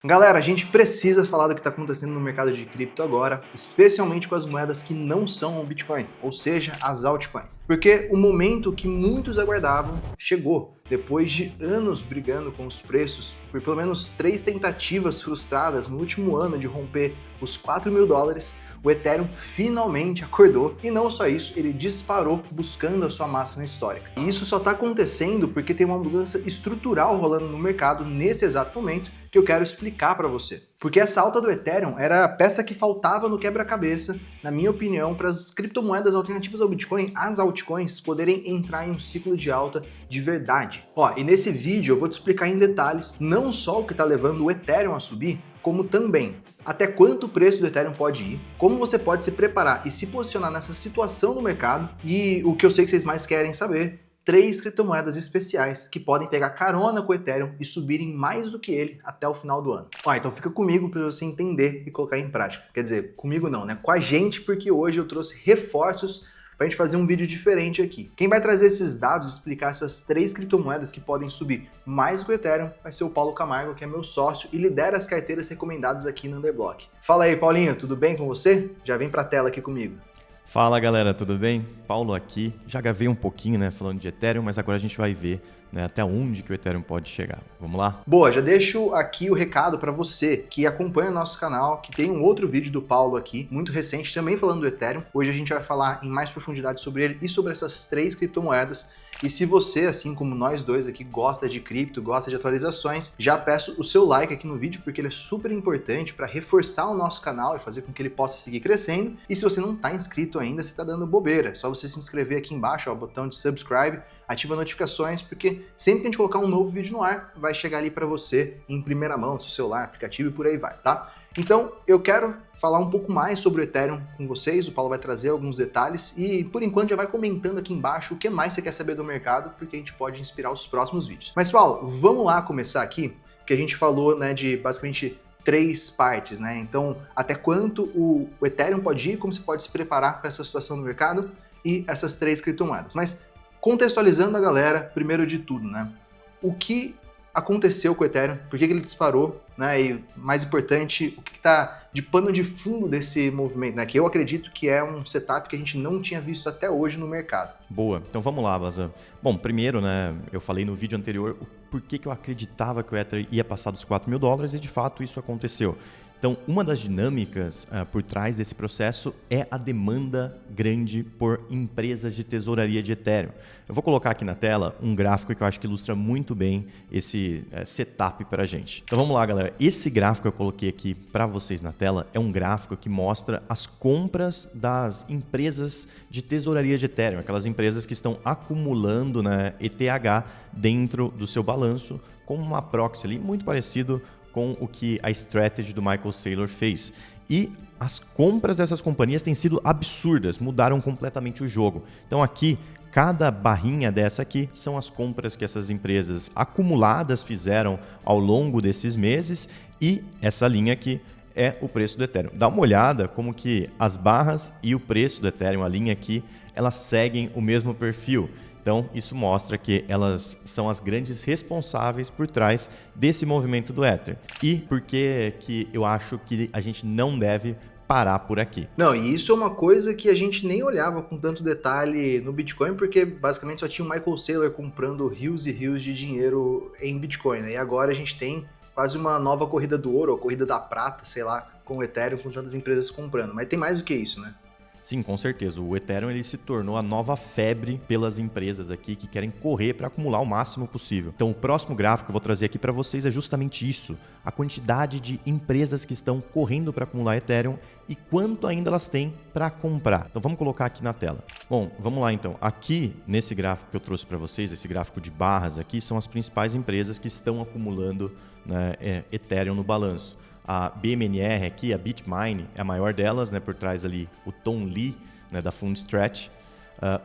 Galera, a gente precisa falar do que está acontecendo no mercado de cripto agora, especialmente com as moedas que não são o Bitcoin, ou seja, as altcoins. Porque o momento que muitos aguardavam chegou. Depois de anos brigando com os preços, por pelo menos 3 tentativas frustradas no último ano de romper os $4.000, o Ethereum finalmente acordou e não só isso, ele disparou buscando a sua máxima histórica. E isso só está acontecendo porque tem uma mudança estrutural rolando no mercado nesse exato momento que eu quero explicar para você. Porque essa alta do Ethereum era a peça que faltava no quebra-cabeça, na minha opinião, para as criptomoedas alternativas ao Bitcoin, as altcoins, poderem entrar em um ciclo de alta de verdade. E nesse vídeo eu vou te explicar em detalhes não só o que está levando o Ethereum a subir, como também até quanto o preço do Ethereum pode ir, como você pode se preparar e se posicionar nessa situação no mercado e o que eu sei que vocês mais querem saber, 3 criptomoedas especiais que podem pegar carona com o Ethereum e subirem mais do que ele até o final do ano. Então fica comigo para você entender e colocar em prática. Quer dizer, comigo não, né? Com a gente, porque hoje eu trouxe reforços para a gente fazer um vídeo diferente aqui. Quem vai trazer esses dados, explicar essas 3 criptomoedas que podem subir mais que o Ethereum, vai ser o Paulo Camargo, que é meu sócio e lidera as carteiras recomendadas aqui no Underblock. Fala aí, Paulinho, tudo bem com você? Já vem para a tela aqui comigo. Fala galera, tudo bem? Paulo aqui. Já gravei um pouquinho, né, falando de Ethereum, mas agora a gente vai ver, né, até onde que o Ethereum pode chegar. Vamos lá? Boa, já deixo aqui o recado para você que acompanha o nosso canal, que tem um outro vídeo do Paulo aqui, muito recente, também falando do Ethereum. Hoje a gente vai falar em mais profundidade sobre ele e sobre essas 3 criptomoedas. E se você, assim como nós dois aqui, gosta de cripto, gosta de atualizações, já peço o seu like aqui no vídeo, porque ele é super importante para reforçar o nosso canal e fazer com que ele possa seguir crescendo. E se você não está inscrito ainda, você está dando bobeira. É só você se inscrever aqui embaixo, o botão de subscribe, ativa notificações, porque sempre que a gente colocar um novo vídeo no ar, vai chegar ali para você em primeira mão, no seu celular, aplicativo e por aí vai, tá? Então, eu quero falar um pouco mais sobre o Ethereum com vocês, o Paulo vai trazer alguns detalhes e, por enquanto, já vai comentando aqui embaixo o que mais você quer saber do mercado, porque a gente pode inspirar os próximos vídeos. Mas, Paulo, vamos lá começar aqui, porque a gente falou, né, de basicamente 3 partes, né? Então, até quanto o Ethereum pode ir, como você pode se preparar para essa situação no mercado e essas 3 criptomoedas. Mas, contextualizando a galera, primeiro de tudo, né? O que aconteceu com o Ethereum, por que ele disparou, né? E mais importante, o que está de pano de fundo desse movimento, né? Que eu acredito que é um setup que a gente não tinha visto até hoje no mercado. Boa, então vamos lá, Bazan. Bom, primeiro, né, eu falei no vídeo anterior por que eu acreditava que o Ether ia passar dos $4.000 e de fato isso aconteceu. Então, uma das dinâmicas por trás desse processo é a demanda grande por empresas de tesouraria de Ethereum. Eu vou colocar aqui na tela um gráfico que eu acho que ilustra muito bem esse setup para a gente. Então vamos lá, galera. Esse gráfico que eu coloquei aqui para vocês na tela é um gráfico que mostra as compras das empresas de tesouraria de Ethereum, aquelas empresas que estão acumulando, né, ETH dentro do seu balanço, com uma proxy ali muito parecido com o que a strategy do Michael Saylor fez. E as compras dessas companhias têm sido absurdas, mudaram completamente o jogo. Então aqui, cada barrinha dessa aqui são as compras que essas empresas acumuladas fizeram ao longo desses meses e essa linha aqui é o preço do Ethereum. Dá uma olhada como que as barras e o preço do Ethereum, a linha aqui, elas seguem o mesmo perfil. Então, isso mostra que elas são as grandes responsáveis por trás desse movimento do Ether. E por que eu acho que a gente não deve parar por aqui? Não, e isso é uma coisa que a gente nem olhava com tanto detalhe no Bitcoin, porque basicamente só tinha o Michael Saylor comprando rios e rios de dinheiro em Bitcoin, né? E agora a gente tem quase uma nova corrida do ouro, ou corrida da prata, sei lá, com o Ethereum, com tantas empresas comprando. Mas tem mais do que isso, né? Sim, com certeza. O Ethereum ele se tornou a nova febre pelas empresas aqui que querem correr para acumular o máximo possível. Então, o próximo gráfico que eu vou trazer aqui para vocês é justamente isso. A quantidade de empresas que estão correndo para acumular Ethereum e quanto ainda elas têm para comprar. Então, vamos colocar aqui na tela. Bom, vamos lá então. Aqui, nesse gráfico que eu trouxe para vocês, esse gráfico de barras aqui, são as principais empresas que estão acumulando, né, Ethereum no balanço. A BMNR aqui, a Bitmine, é a maior delas, né, por trás ali o Tom Lee, né, da Fundstrat,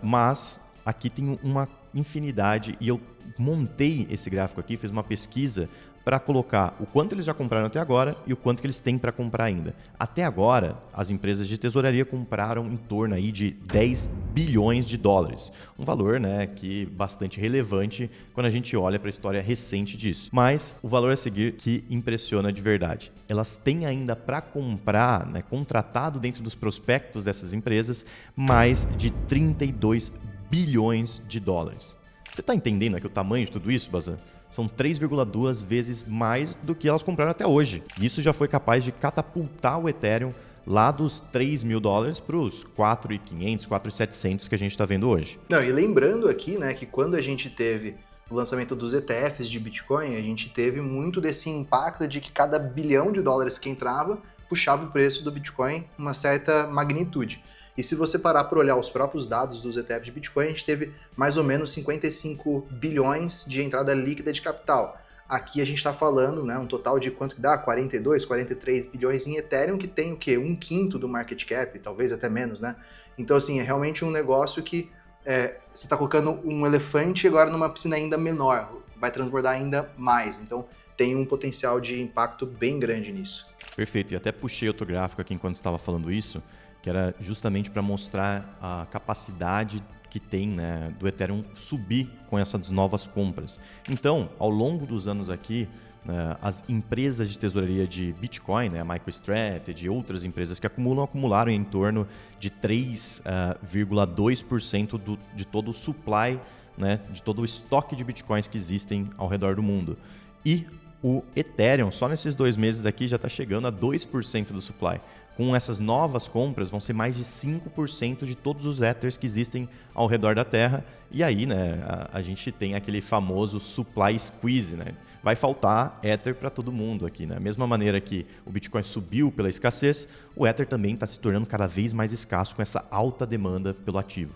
mas aqui tem uma infinidade e eu montei esse gráfico aqui, fiz uma pesquisa para colocar o quanto eles já compraram até agora e o quanto que eles têm para comprar ainda. Até agora, as empresas de tesouraria compraram em torno aí de 10 bilhões de dólares. Um valor, né, que bastante relevante quando a gente olha para a história recente disso. Mas o valor a seguir que impressiona de verdade. Elas têm ainda para comprar, né, contratado dentro dos prospectos dessas empresas, mais de 32 bilhões de dólares. Você está entendendo aqui o tamanho de tudo isso, Bazan? São 3,2 vezes mais do que elas compraram até hoje. Isso já foi capaz de catapultar o Ethereum lá dos 3 mil dólares para os 4.500, 4.700 que a gente está vendo hoje. Não, e lembrando aqui, né, que quando a gente teve o lançamento dos ETFs de Bitcoin, a gente teve muito desse impacto de que cada bilhão de dólares que entrava puxava o preço do Bitcoin uma certa magnitude. E se você parar para olhar os próprios dados dos ETFs de Bitcoin, a gente teve mais ou menos 55 bilhões de entrada líquida de capital. Aqui a gente está falando, né, um total de quanto que dá? 42, 43 bilhões em Ethereum, que tem o quê? 1/5 do market cap, talvez até menos, né? Então, assim, é realmente um negócio que você está colocando um elefante agora numa piscina ainda menor, vai transbordar ainda mais. Então, tem um potencial de impacto bem grande nisso. Perfeito, e até puxei outro gráfico aqui enquanto estava falando isso, que era justamente para mostrar a capacidade que tem, né, do Ethereum subir com essas novas compras. Então, ao longo dos anos aqui, né, as empresas de tesouraria de Bitcoin, né, a MicroStrategy e outras empresas que acumularam em torno de 3,2% de todo o supply, né, de todo o estoque de Bitcoins que existem ao redor do mundo. E o Ethereum, só nesses 2 meses aqui, já está chegando a 2% do supply. Com essas novas compras, vão ser mais de 5% de todos os Ethers que existem ao redor da Terra. E aí, né, a gente tem aquele famoso supply squeeze, né? Vai faltar Ether para todo mundo aqui, né? Da mesma maneira que o Bitcoin subiu pela escassez, o Ether também está se tornando cada vez mais escasso com essa alta demanda pelo ativo.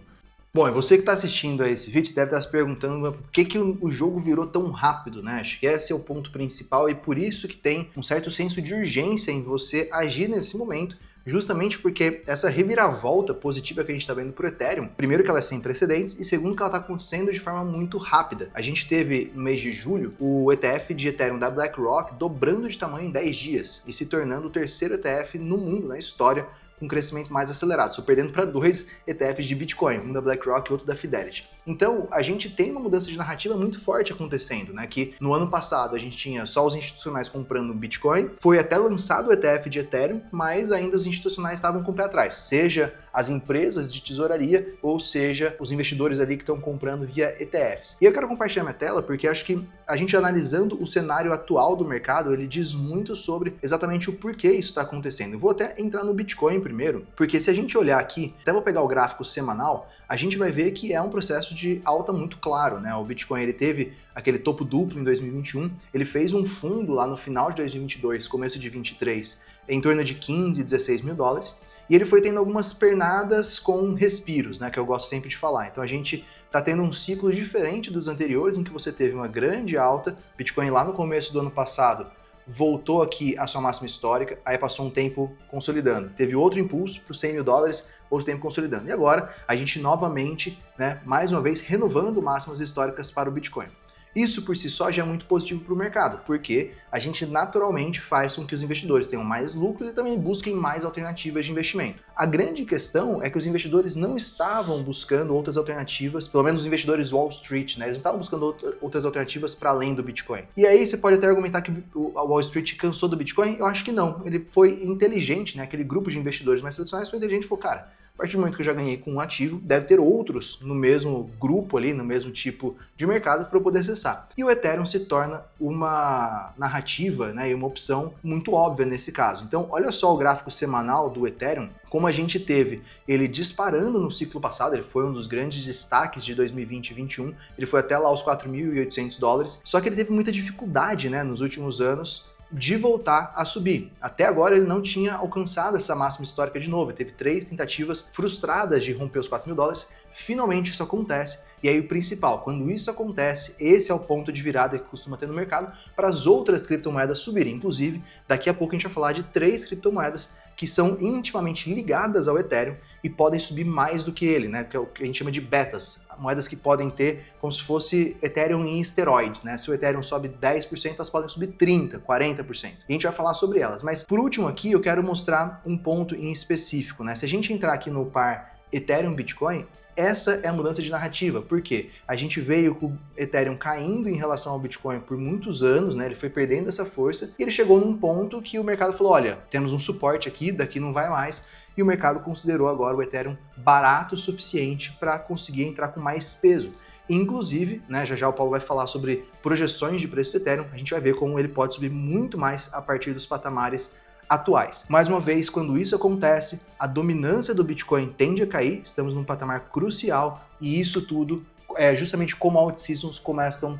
Bom, e você que está assistindo a esse vídeo deve estar se perguntando por que o jogo virou tão rápido, né? Acho que esse é o ponto principal e por isso que tem um certo senso de urgência em você agir nesse momento, justamente porque essa reviravolta positiva que a gente está vendo para o Ethereum, primeiro que ela é sem precedentes e segundo que ela está acontecendo de forma muito rápida. A gente teve no mês de julho o ETF de Ethereum da BlackRock dobrando de tamanho em 10 dias e se tornando o terceiro ETF no mundo, na história, com um crescimento mais acelerado, só perdendo para 2 ETFs de Bitcoin, um da BlackRock e outro da Fidelity. Então, a gente tem uma mudança de narrativa muito forte acontecendo, né? Que no ano passado a gente tinha só os institucionais comprando Bitcoin, foi até lançado o ETF de Ethereum, mas ainda os institucionais estavam com o pé atrás, seja as empresas de tesouraria, ou seja, os investidores ali que estão comprando via ETFs. E eu quero compartilhar minha tela porque acho que a gente analisando o cenário atual do mercado, ele diz muito sobre exatamente o porquê isso está acontecendo. Eu vou até entrar no Bitcoin primeiro, porque se a gente olhar aqui, até vou pegar o gráfico semanal, a gente vai ver que é um processo de alta muito claro, né? O Bitcoin ele teve aquele topo duplo em 2021, ele fez um fundo lá no final de 2022, começo de 2023, em torno de 15, 16 mil dólares, e ele foi tendo algumas pernadas com respiros, né? Que eu gosto sempre de falar. Então a gente está tendo um ciclo diferente dos anteriores, em que você teve uma grande alta, Bitcoin lá no começo do ano passado, voltou aqui à sua máxima histórica, aí passou um tempo consolidando. Teve outro impulso para os 100 mil dólares, outro tempo consolidando. E agora, a gente novamente, né, mais uma vez, renovando máximas históricas para o Bitcoin. Isso por si só já é muito positivo para o mercado, porque a gente naturalmente faz com que os investidores tenham mais lucros e também busquem mais alternativas de investimento. A grande questão é que os investidores não estavam buscando outras alternativas, pelo menos os investidores Wall Street, né? Eles não estavam buscando outras alternativas para além do Bitcoin. E aí você pode até argumentar que a Wall Street cansou do Bitcoin? Eu acho que não. Ele foi inteligente, né? Aquele grupo de investidores mais tradicionais foi inteligente e falou, cara, a partir do momento que eu já ganhei com um ativo, deve ter outros no mesmo grupo ali, no mesmo tipo de mercado para eu poder acessar. E o Ethereum se torna uma narrativa, né, e uma opção muito óbvia nesse caso. Então, olha só o gráfico semanal do Ethereum, como a gente teve ele disparando no ciclo passado, ele foi um dos grandes destaques de 2020 e 2021, ele foi até lá os 4.800 dólares, só que ele teve muita dificuldade, né, nos últimos anos, de voltar a subir. Até agora ele não tinha alcançado essa máxima histórica de novo, ele teve 3 tentativas frustradas de romper os 4 mil dólares, finalmente isso acontece. E aí o principal, quando isso acontece, esse é o ponto de virada que costuma ter no mercado para as outras criptomoedas subirem. Inclusive, daqui a pouco a gente vai falar de 3 criptomoedas que são intimamente ligadas ao Ethereum e podem subir mais do que ele, né? Que é o que a gente chama de betas, moedas que podem ter como se fosse Ethereum em esteroides, né? Se o Ethereum sobe 10%, elas podem subir 30%, 40%. E a gente vai falar sobre elas. Mas por último aqui, eu quero mostrar um ponto em específico, né? Se a gente entrar aqui no par Ethereum-Bitcoin, essa é a mudança de narrativa, porque a gente veio com o Ethereum caindo em relação ao Bitcoin por muitos anos, né? Ele foi perdendo essa força e ele chegou num ponto que o mercado falou, olha, temos um suporte aqui, daqui não vai mais, e o mercado considerou agora o Ethereum barato o suficiente para conseguir entrar com mais peso. Inclusive, né, já o Paulo vai falar sobre projeções de preço do Ethereum, a gente vai ver como ele pode subir muito mais a partir dos patamares atuais. Mais uma vez, quando isso acontece, a dominância do Bitcoin tende a cair, estamos num patamar crucial e isso tudo é justamente como alt-seasons começam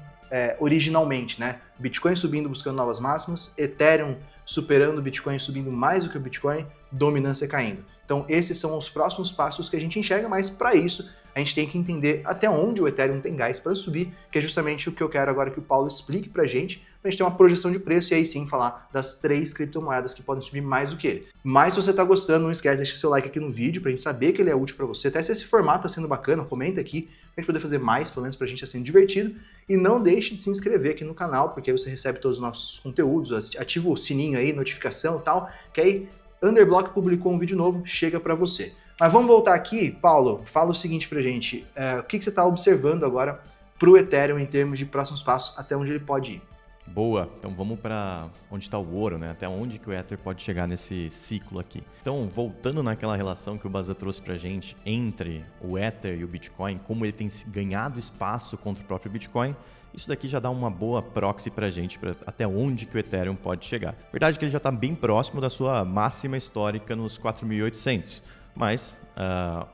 originalmente, né? Bitcoin subindo, buscando novas máximas, Ethereum superando o Bitcoin, subindo mais do que o Bitcoin, dominância caindo. Então esses são os próximos passos que a gente enxerga, mas para isso a gente tem que entender até onde o Ethereum tem gás para subir, que é justamente o que eu quero agora que o Paulo explique para a gente ter uma projeção de preço e aí sim falar das 3 criptomoedas que podem subir mais do que ele. Mas se você está gostando, não esquece, deixa seu like aqui no vídeo para a gente saber que ele é útil para você. Até se esse formato está sendo bacana, comenta aqui para a gente poder fazer mais, pelo menos para a gente estar sendo divertido. E não deixe de se inscrever aqui no canal, porque aí você recebe todos os nossos conteúdos, ativa o sininho aí, notificação e tal, que aí Underblock publicou um vídeo novo, chega para você. Mas vamos voltar aqui, Paulo, fala o seguinte pra gente, o que você está observando agora para o Ethereum em termos de próximos passos, até onde ele pode ir? Boa, então vamos para onde está o ouro, né? Até onde que o Ether pode chegar nesse ciclo aqui. Então, voltando naquela relação que o Bazan trouxe para a gente entre o Ether e o Bitcoin, como ele tem ganhado espaço contra o próprio Bitcoin, isso daqui já dá uma boa proxy para a gente, até onde que o Ethereum pode chegar. Verdade é que ele já está bem próximo da sua máxima histórica nos 4.800, mas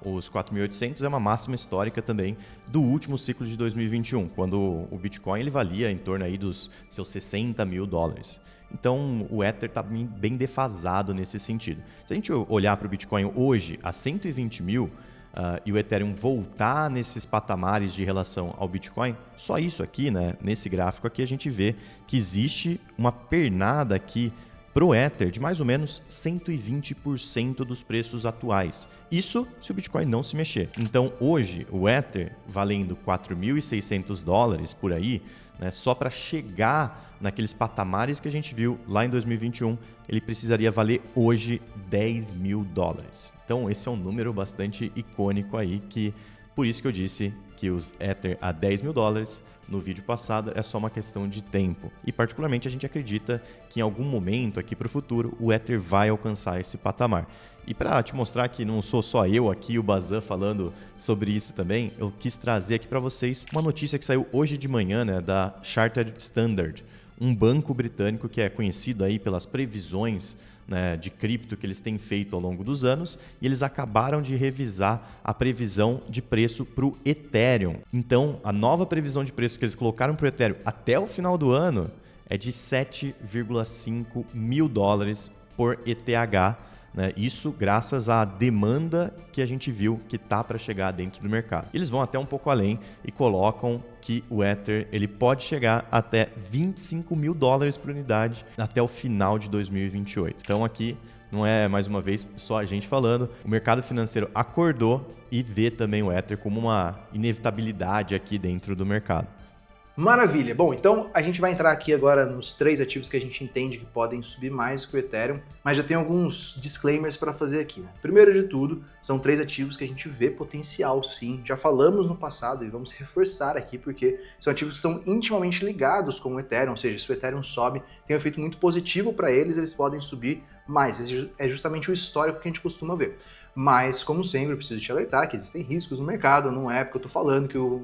os 4.800 é uma máxima histórica também do último ciclo de 2021, quando o Bitcoin ele valia em torno aí dos seus 60 mil dólares. Então o Ether está bem defasado nesse sentido. Se a gente olhar para o Bitcoin hoje a 120 mil e o Ethereum voltar nesses patamares de relação ao Bitcoin, só isso aqui, né, nesse gráfico aqui a gente vê que existe uma pernada aqui para o Ether de mais ou menos 120% dos preços atuais. Isso se o Bitcoin não se mexer. Então hoje o Ether valendo 4.600 dólares por aí, né, só para chegar naqueles patamares que a gente viu lá em 2021, ele precisaria valer hoje 10 mil dólares. Então esse é um número bastante icônico aí, que por isso que eu disse que os Ether a 10 mil dólares no vídeo passado é só uma questão de tempo. E particularmente a gente acredita que em algum momento aqui para o futuro o Ether vai alcançar esse patamar. E para te mostrar que não sou só eu aqui, o Bazan, falando sobre isso também, eu quis trazer aqui para vocês uma notícia que saiu hoje de manhã, né, da Chartered Standard, um banco britânico que é conhecido aí pelas previsões, né, de cripto que eles têm feito ao longo dos anos, e eles acabaram de revisar a previsão de preço para o Ethereum. Então, a nova previsão de preço que eles colocaram para o Ethereum até o final do ano é de 7,5 mil dólares por ETH, né? Isso graças à demanda que a gente viu que tá para chegar dentro do mercado. Eles vão até um pouco além e colocam que o Ether ele pode chegar até 25 mil dólares por unidade até o final de 2028. Então aqui não é, mais uma vez, só a gente falando. O mercado financeiro acordou e vê também o Ether como uma inevitabilidade aqui dentro do mercado. Maravilha! Bom, então a gente vai entrar aqui agora nos 3 ativos que a gente entende que podem subir mais que o Ethereum, mas já tem alguns disclaimers para fazer aqui, né? Primeiro de tudo, são 3 ativos que a gente vê potencial sim, já falamos no passado e vamos reforçar aqui porque são ativos que são intimamente ligados com o Ethereum, ou seja, se o Ethereum sobe, tem um efeito muito positivo para eles, eles podem subir mais. Esse é justamente o histórico que a gente costuma ver. Mas, como sempre, eu preciso te alertar que existem riscos no mercado, não é porque eu tô falando que o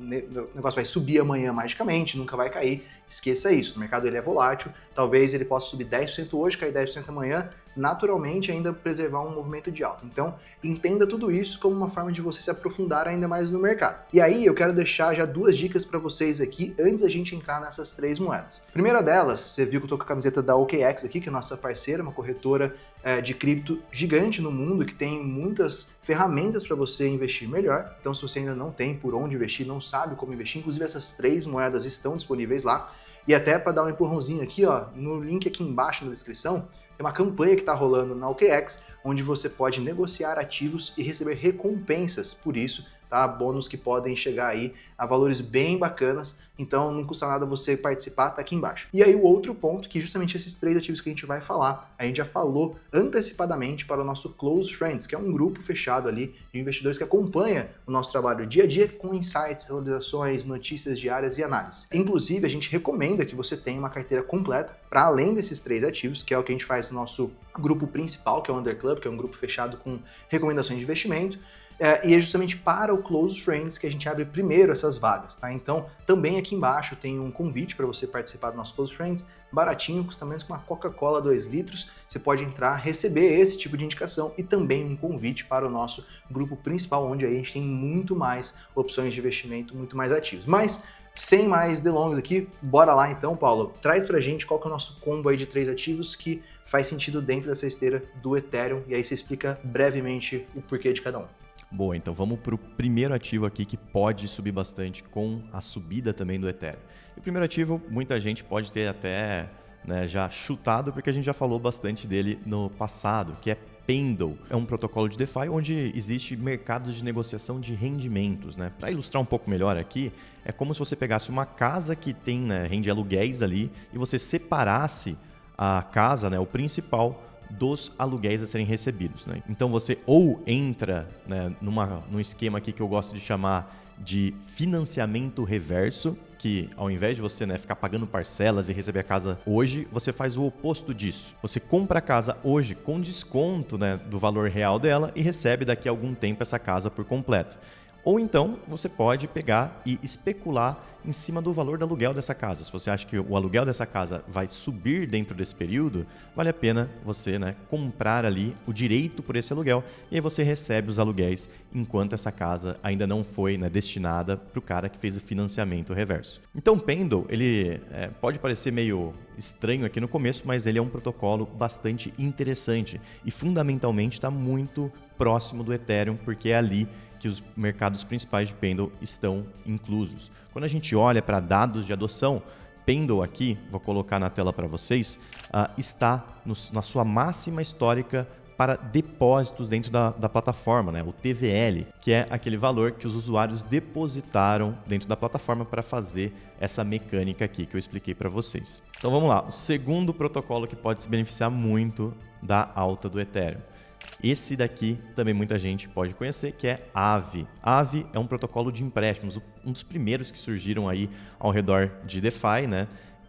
negócio vai subir amanhã magicamente, nunca vai cair, esqueça isso, o mercado ele é volátil, talvez ele possa subir 10% hoje, cair 10% amanhã, naturalmente ainda preservar um movimento de alta. Então, entenda tudo isso como uma forma de você se aprofundar ainda mais no mercado. E aí, eu quero deixar já 2 dicas para vocês aqui, antes da gente entrar nessas 3 moedas. A primeira delas, você viu que eu tô com a camiseta da OKX aqui, que é a nossa parceira, uma corretora de cripto gigante no mundo, que tem muitas ferramentas para você investir melhor. Então, se você ainda não tem por onde investir, não sabe como investir, inclusive essas 3 moedas estão disponíveis lá. E até para dar um empurrãozinho aqui, ó, no link aqui embaixo na descrição, tem uma campanha que está rolando na OKX, onde você pode negociar ativos e receber recompensas por isso, tá? Bônus que podem chegar aí a valores bem bacanas, então não custa nada você participar, tá aqui embaixo. E aí o outro ponto, que justamente esses 3 ativos que a gente vai falar, a gente já falou antecipadamente para o nosso Close Friends, que é um grupo fechado ali de investidores que acompanha o nosso trabalho dia a dia com insights, atualizações, notícias diárias e análises. Inclusive, a gente recomenda que você tenha uma carteira completa para além desses 3 ativos, que é o que a gente faz no nosso grupo principal, que é o Under Club, que é um grupo fechado com recomendações de investimento. E é justamente para o Close Friends que a gente abre primeiro essas vagas, tá? Então, também aqui embaixo tem um convite para você participar do nosso Close Friends, baratinho, custa menos que uma Coca-Cola 2 litros. Você pode entrar, receber esse tipo de indicação e também um convite para o nosso grupo principal, onde aí a gente tem muito mais opções de investimento, muito mais ativos. Mas, sem mais delongas aqui, bora lá então, Paulo. Traz pra gente qual que é o nosso combo aí de 3 ativos que faz sentido dentro dessa esteira do Ethereum, e aí você explica brevemente o porquê de cada um. Boa, então vamos para o primeiro ativo aqui que pode subir bastante com a subida também do Ethereum. E o primeiro ativo, muita gente pode ter até já chutado, porque a gente já falou bastante dele no passado, que é Pendle. É um protocolo de DeFi onde existe mercado de negociação de rendimentos. Para ilustrar um pouco melhor aqui, é como se você pegasse uma casa que tem, rende aluguéis ali, e você separasse a casa, o principal, dos aluguéis a serem recebidos. Então você ou entra num esquema aqui que eu gosto de chamar de financiamento reverso, que ao invés de você ficar pagando parcelas e receber a casa hoje, você faz o oposto disso. Você compra a casa hoje com desconto do valor real dela e recebe daqui a algum tempo essa casa por completo. Ou então você pode pegar e especular em cima do valor do aluguel dessa casa. Se você acha que o aluguel dessa casa vai subir dentro desse período, vale a pena você comprar ali o direito por esse aluguel, e aí você recebe os aluguéis enquanto essa casa ainda não foi destinada para o cara que fez o financiamento reverso. Então o Pendle, ele pode parecer meio estranho aqui no começo, mas ele é um protocolo bastante interessante e fundamentalmente está muito próximo do Ethereum, porque é ali que os mercados principais de Pendle estão inclusos. Quando a gente olha para dados de adoção, Pendle aqui, vou colocar na tela para vocês, está na sua máxima histórica para depósitos dentro da plataforma, o TVL, que é aquele valor que os usuários depositaram dentro da plataforma para fazer essa mecânica aqui que eu expliquei para vocês. Então vamos lá, o segundo protocolo que pode se beneficiar muito da alta do Ethereum. Esse daqui também muita gente pode conhecer, que é Aave. Aave é um protocolo de empréstimos, um dos primeiros que surgiram aí ao redor de DeFi,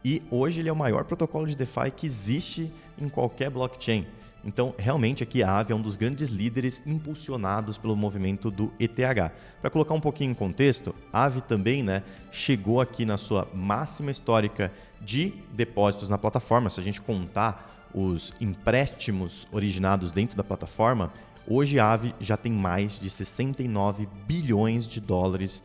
E hoje ele é o maior protocolo de DeFi que existe em qualquer blockchain. Então, realmente aqui a Aave é um dos grandes líderes impulsionados pelo movimento do ETH. Para colocar um pouquinho em contexto, a Aave também chegou aqui na sua máxima histórica de depósitos na plataforma. Se a gente contar os empréstimos originados dentro da plataforma, hoje a Aave já tem mais de 69 bilhões de dólares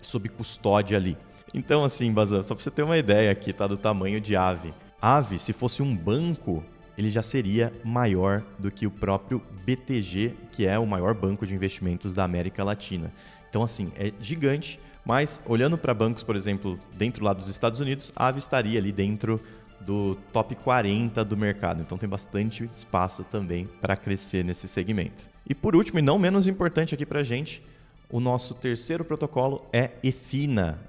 sob custódia ali. Então, assim, Bazan, só para você ter uma ideia aqui, do tamanho de Aave. Aave, se fosse um banco, ele já seria maior do que o próprio BTG, que é o maior banco de investimentos da América Latina. Então, assim, é gigante, mas olhando para bancos, por exemplo, dentro lá dos Estados Unidos, a Aave estaria ali dentro do top 40 do mercado. Então tem bastante espaço também para crescer nesse segmento. E por último, e não menos importante aqui para a gente, o nosso terceiro protocolo é Ethena,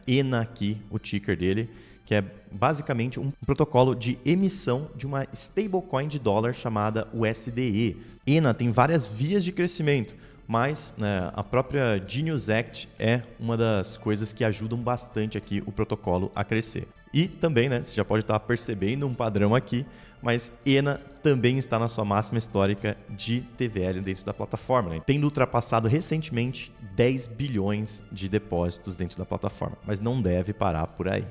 ENA aqui, o ticker dele, que é basicamente um protocolo de emissão de uma stablecoin de dólar chamada USDE. ENA tem várias vias de crescimento, mas a própria Genius Act é uma das coisas que ajudam bastante aqui o protocolo a crescer. E também, você já pode estar percebendo um padrão aqui, mas ENA também está na sua máxima histórica de TVL dentro da plataforma, tendo ultrapassado recentemente 10 bilhões de depósitos dentro da plataforma, mas não deve parar por aí.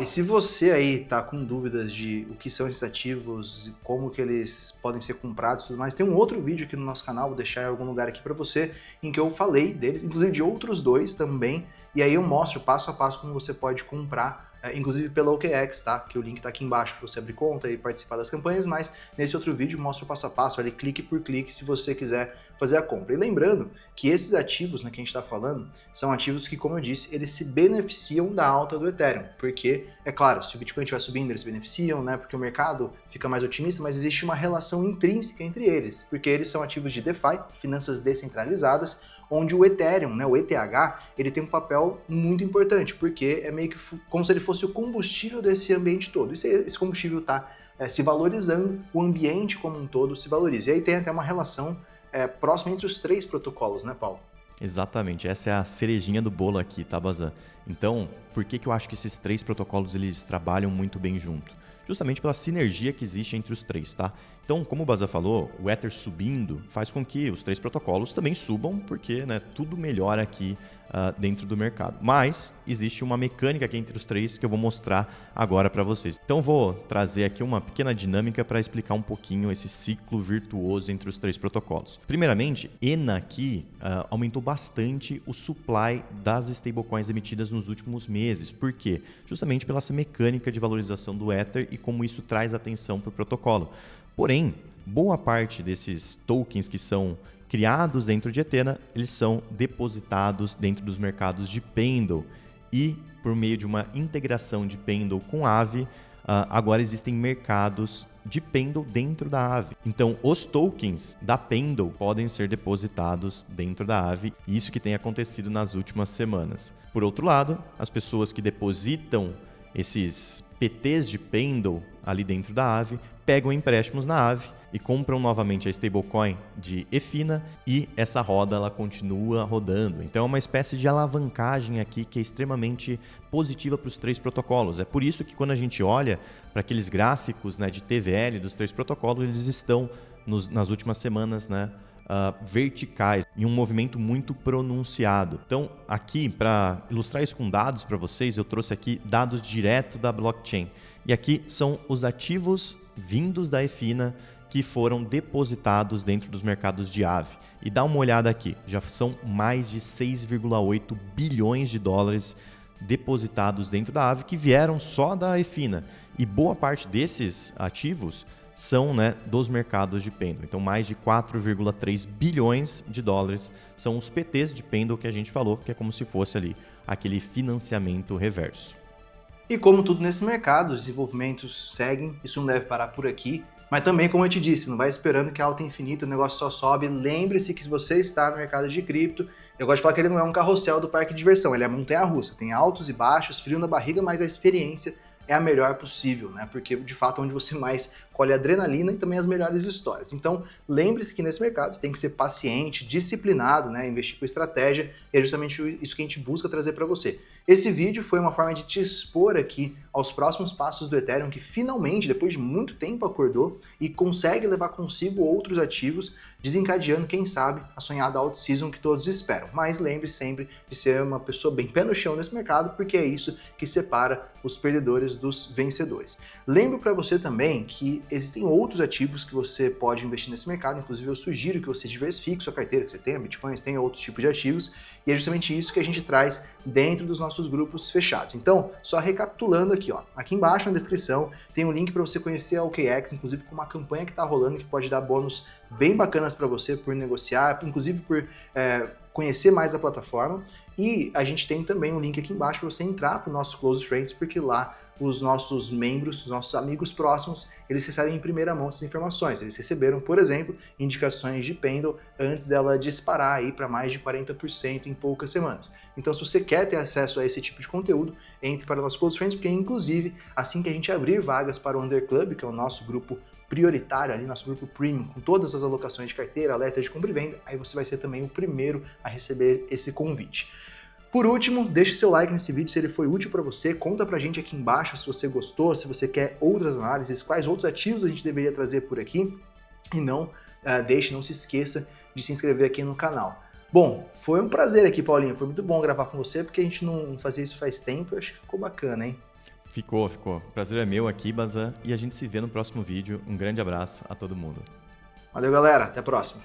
E se você aí tá com dúvidas de o que são esses ativos, como que eles podem ser comprados e tudo mais, tem um outro vídeo aqui no nosso canal, vou deixar em algum lugar aqui para você, em que eu falei deles, inclusive de outros 2 também, e aí eu mostro passo a passo como você pode comprar inclusive pela OKEx, tá? Que o link tá aqui embaixo para você abrir conta e participar das campanhas, mas nesse outro vídeo mostra o passo a passo, ali clique por clique se você quiser fazer a compra. E lembrando que esses ativos, né, que a gente está falando, são ativos que, como eu disse, eles se beneficiam da alta do Ethereum, porque, é claro, se o Bitcoin estiver subindo, eles se beneficiam, né, porque o mercado fica mais otimista, mas existe uma relação intrínseca entre eles, porque eles são ativos de DeFi, finanças descentralizadas, onde o Ethereum, né, o ETH, ele tem um papel muito importante, porque é meio que como se ele fosse o combustível desse ambiente todo. E se esse combustível está se valorizando, o ambiente como um todo se valoriza. E aí tem até uma relação próxima entre os 3 protocolos, né, Paulo? Exatamente, essa é a cerejinha do bolo aqui, tá, Bazan? Então, por que eu acho que esses 3 protocolos eles trabalham muito bem junto? Justamente pela sinergia que existe entre os 3, tá? Então, como o Bazan falou, o Ether subindo faz com que os 3 protocolos também subam, porque, né, tudo melhora aqui dentro do mercado. Mas existe uma mecânica aqui entre os 3 que eu vou mostrar agora para vocês. Então, vou trazer aqui uma pequena dinâmica para explicar um pouquinho esse ciclo virtuoso entre os 3 protocolos. Primeiramente, ENA aqui aumentou bastante o supply das stablecoins emitidas nos últimos meses. Por quê? Justamente pela essa mecânica de valorização do Ether e como isso traz atenção para o protocolo. Porém, boa parte desses tokens que são criados dentro de Ethereum, eles são depositados dentro dos mercados de Pendle e, por meio de uma integração de Pendle com Aave, agora existem mercados de Pendle dentro da Aave. Então, os tokens da Pendle podem ser depositados dentro da Aave, e isso que tem acontecido nas últimas semanas. Por outro lado, as pessoas que depositam esses PTs de Pendle ali dentro da Aave pegam empréstimos na Aave e compram novamente a stablecoin de EFINA e essa roda ela continua rodando. Então é uma espécie de alavancagem aqui que é extremamente positiva para os 3 protocolos. É por isso que quando a gente olha para aqueles gráficos, né, de TVL dos 3 protocolos, eles estão nas últimas semanas, né, verticais, em um movimento muito pronunciado. Então, aqui, para ilustrar isso com dados para vocês, eu trouxe aqui dados direto da blockchain. E aqui são os ativos vindos da EFINA que foram depositados dentro dos mercados de Aave. E dá uma olhada aqui, já são mais de 6,8 bilhões de dólares depositados dentro da Aave que vieram só da EFINA. E boa parte desses ativos são, né, dos mercados de Pendle. Então, mais de 4,3 bilhões de dólares são os PTs de Pendle que a gente falou, que é como se fosse ali aquele financiamento reverso. E como tudo nesse mercado, os desenvolvimentos seguem, isso não deve parar por aqui, mas também, como eu te disse, não vai esperando que a alta é infinita, o negócio só sobe. Lembre-se que se você está no mercado de cripto, eu gosto de falar que ele não é um carrossel do parque de diversão, ele é montanha-russa, tem altos e baixos, frio na barriga, mas a experiência é a melhor possível, né? Porque de fato é onde você mais colhe adrenalina e também as melhores histórias. Então, lembre-se que nesse mercado você tem que ser paciente, disciplinado, né? Investir com estratégia, e é justamente isso que a gente busca trazer para você. Esse vídeo foi uma forma de te expor aqui aos próximos passos do Ethereum, que finalmente, depois de muito tempo, acordou e consegue levar consigo outros ativos, desencadeando, quem sabe, a sonhada out-season que todos esperam. Mas lembre sempre de ser uma pessoa bem pé no chão nesse mercado, porque é isso que separa os perdedores dos vencedores. Lembro para você também que existem outros ativos que você pode investir nesse mercado, inclusive eu sugiro que você diversifique sua carteira, que você tenha bitcoins, tenha outros tipos de ativos, e é justamente isso que a gente traz dentro dos nossos grupos fechados. Então, só recapitulando aqui, ó, aqui embaixo na descrição tem um link para você conhecer a OKEx, inclusive com uma campanha que está rolando que pode dar bônus bem bacanas para você por negociar, inclusive por conhecer mais a plataforma. E a gente tem também um link aqui embaixo para você entrar para o nosso Close Friends, porque lá os nossos membros, os nossos amigos próximos, eles recebem em primeira mão essas informações. Eles receberam, por exemplo, indicações de Pendle antes dela disparar aí para mais de 40% em poucas semanas. Então, se você quer ter acesso a esse tipo de conteúdo, entre para o nosso Close Friends, porque inclusive, assim que a gente abrir vagas para o Under Club, que é o nosso grupo prioritário ali, nosso grupo premium, com todas as alocações de carteira, alerta de compra e venda, aí você vai ser também o primeiro a receber esse convite. Por último, deixe seu like nesse vídeo se ele foi útil para você, conta pra gente aqui embaixo se você gostou, se você quer outras análises, quais outros ativos a gente deveria trazer por aqui, e não se esqueça de se inscrever aqui no canal. Bom, foi um prazer aqui, Paulinho, foi muito bom gravar com você, porque a gente não fazia isso faz tempo, eu acho que ficou bacana, hein? Ficou. O prazer é meu aqui, Bazan, e a gente se vê no próximo vídeo. Um grande abraço a todo mundo. Valeu, galera, até a próxima.